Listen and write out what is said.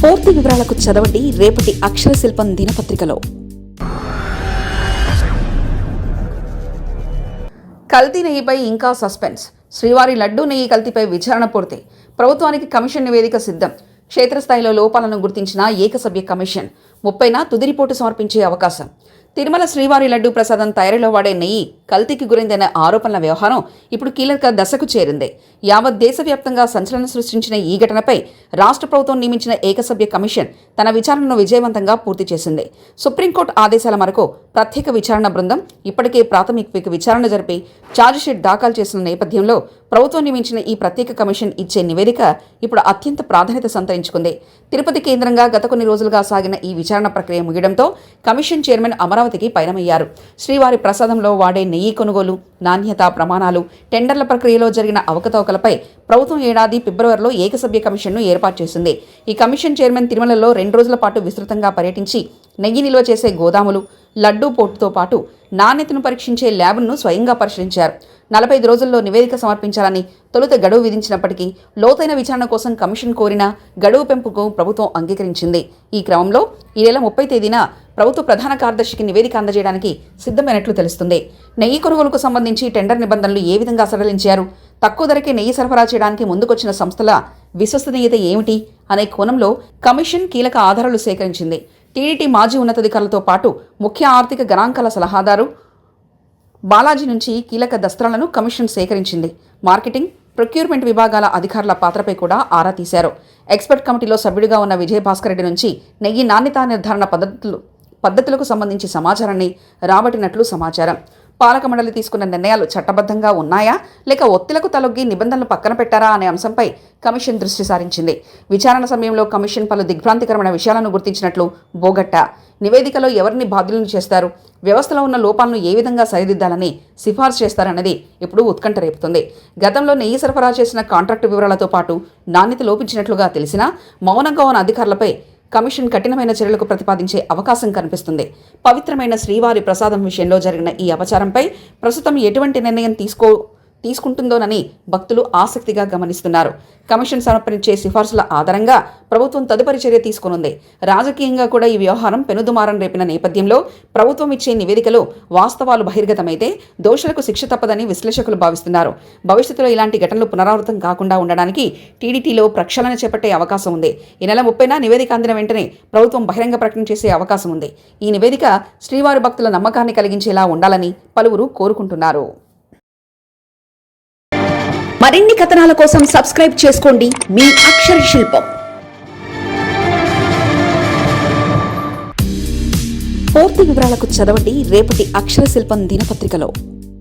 పూర్తి వివరాలకు చదవండి రేపటి అక్షర శిల్పం దినపత్రికలో. కల్తీ నెయ్యిపై ఇంకా సస్పెన్స్. శ్రీవారి లడ్డూ నెయ్యి కల్తీపై విచారణ పూర్తి. ప్రభుత్వానికి కమిషన్ నివేదిక సిద్ధం. క్షేత్రస్థాయిలో లోపాలను గుర్తించిన ఏకసభ్య కమిషన్ 30న తుది రిపోర్టు సమర్పించే అవకాశం. తిరుమల శ్రీవారి లడ్డూ ప్రసాదం తయారీలో వాడే నెయ్యి కల్తీకి గురైందన్న ఆరోపణల వ్యవహారం ఇప్పుడు కీలక దశకు చేరింది. యావత్ దేశవ్యాప్తంగా సంచలనం సృష్టించిన ఈ ఘటనపై రాష్ట్ర ప్రభుత్వం నియమించిన ఏకసభ్య కమిషన్ తన విచారణను విజయవంతంగా పూర్తి చేసింది. సుప్రీంకోర్టు ఆదేశాల మేరకు ప్రత్యేక విచారణ బృందం ఇప్పటికే ప్రాథమిక విచారణ జరిపి ఛార్జిషీట్ దాఖలు చేసిన నేపథ్యంలో ప్రభుత్వం నియమించిన ఈ ప్రత్యేక కమిషన్ ఇచ్చే నివేదిక ఇప్పుడు అత్యంత ప్రాధాన్యత సంతరించుకుంది. తిరుపతి కేంద్రంగా గత కొన్ని రోజులుగా సాగిన ఈ విచారణ ప్రక్రియ ముగియడంతో కమిషన్ చైర్మన్ అమరావతికి పయనమయ్యారు. శ్రీవారి ప్రసాదంలో వాడే నెయ్యి కొనుగోలు, నాణ్యత ప్రమాణాలు, టెండర్ల ప్రక్రియలో జరిగిన అవకతవకలపై ప్రభుత్వం ఏడాది ఫిబ్రవరిలో ఏకసభ్య కమిషన్ను ఏర్పాటు చేసింది. ఈ కమిషన్ చైర్మన్ తిరుమలలో 2 రోజుల పాటు విస్తృతంగా పర్యటించి నెయ్యి నిల్వ చేసే గోదాములు, లడ్డూ పోర్టుతో పాటు నాణ్యతను పరీక్షించే ల్యాబ్ను స్వయంగా పరిశీలించారు. 45 రోజుల్లో నివేదిక సమర్పించాలని తొలుత గడువు విధించినప్పటికీ లోతైన విచారణ కోసం కమిషన్ కోరిన గడువు పెంపుకు ప్రభుత్వం అంగీకరించింది. ఈ క్రమంలో ఈ నెల 30 తేదీన ప్రభుత్వ ప్రధాన కార్యదర్శికి నివేదిక అందజేయడానికి సిద్ధమైనట్లు తెలుస్తుంది. నెయ్యి కొనుగోలుకు సంబంధించి టెండర్ నిబంధనలు ఏ విధంగా సడలించారు, తక్కువ ధరకే నెయ్యి సరఫరా చేయడానికి ముందుకొచ్చిన సంస్థల విశ్వసనీయత ఏమిటి అనే కోణంలో కమిషన్ కీలక ఆధారాలు సేకరించింది. టీడీటీ మాజీ ఉన్నతాధికారులతో పాటు ముఖ్య ఆర్థిక గణాంకాల సలహాదారు బాలాజీ నుంచి కీలక దస్త్రాలను కమిషన్ సేకరించింది. మార్కెటింగ్, ప్రొక్యూర్మెంట్ విభాగాల అధికారుల పాత్రపై కూడా ఆరా తీశారు. ఎక్స్పర్ట్ కమిటీలో సభ్యుడిగా ఉన్న విజయభాస్కర్ రెడ్డి నుంచి నెయ్యి నాణ్యతా నిర్ధారణ పద్ధతులకు సంబంధించి సమాచారాన్ని రాబట్టినట్లు సమాచారం. పాలక మండలి తీసుకున్న నిర్ణయాలు చట్టబద్ధంగా ఉన్నాయా లేక ఒత్తిళ్లకు తలొగ్గి నిబంధనలు పక్కన పెట్టారా అనే అంశంపై కమిషన్ దృష్టి సారించింది. విచారణ సమయంలో కమిషన్ పలు దిగ్భ్రాంతికరమైన విషయాలను గుర్తించినట్లు బోగట్ట. నివేదికలో ఎవరిని బాధ్యులను చేస్తారు, వ్యవస్థలో ఉన్న లోపాలను ఏ విధంగా సరిదిద్దాలని సిఫార్సు చేస్తారన్నది ఇప్పుడు ఉత్కంఠ రేపుతుంది. గతంలో నెయ్యి సరఫరా చేసిన కాంట్రాక్టు వివరాలతో పాటు నాణ్యత లోపించినట్లుగా తెలిసినా మౌనంగా ఉన్న అధికారులపై కమిషన్ కఠినమైన చర్యలకు ప్రతిపాదించే అవకాశం కనిపిస్తుంది. పవిత్రమైన శ్రీవారి ప్రసాదం విషయంలో జరిగిన ఈ అపచారంపై ప్రస్తుతం ఎటువంటి నిర్ణయం తీసుకుంటుందోనని భక్తులు ఆసక్తిగా గమనిస్తున్నారు. కమిషన్ సమర్పించే సిఫార్సుల ఆధారంగా ప్రభుత్వం తదుపరి చర్య తీసుకునుంది. రాజకీయంగా కూడా ఈ వ్యవహారం పెనుదుమారం రేపిన నేపథ్యంలో ప్రభుత్వం ఇచ్చే నివేదికలో వాస్తవాలు బహిర్గతమైతే దోషులకు శిక్ష తప్పదని విశ్లేషకులు భావిస్తున్నారు. భవిష్యత్తులో ఇలాంటి ఘటనలు పునరావృతం కాకుండా ఉండడానికి టీడీటీలో ప్రక్షాళన చేపట్టే అవకాశం ఉంది. ఈ నెల 30న నివేదిక అందిన వెంటనే ప్రభుత్వం బహిరంగ ప్రకటన చేసే అవకాశం ఉంది. ఈ నివేదిక శ్రీవారి భక్తుల నమ్మకాన్ని కలిగించేలా ఉండాలని పలువురు కోరుకుంటున్నారు. మరిన్ని కథనాల కోసం సబ్స్క్రైబ్ చేసుకోండి మీ అక్షర శిల్పం. పూర్తి వివరాలకు చదవండి రేపటి అక్షర శిల్పం దినపత్రికలో.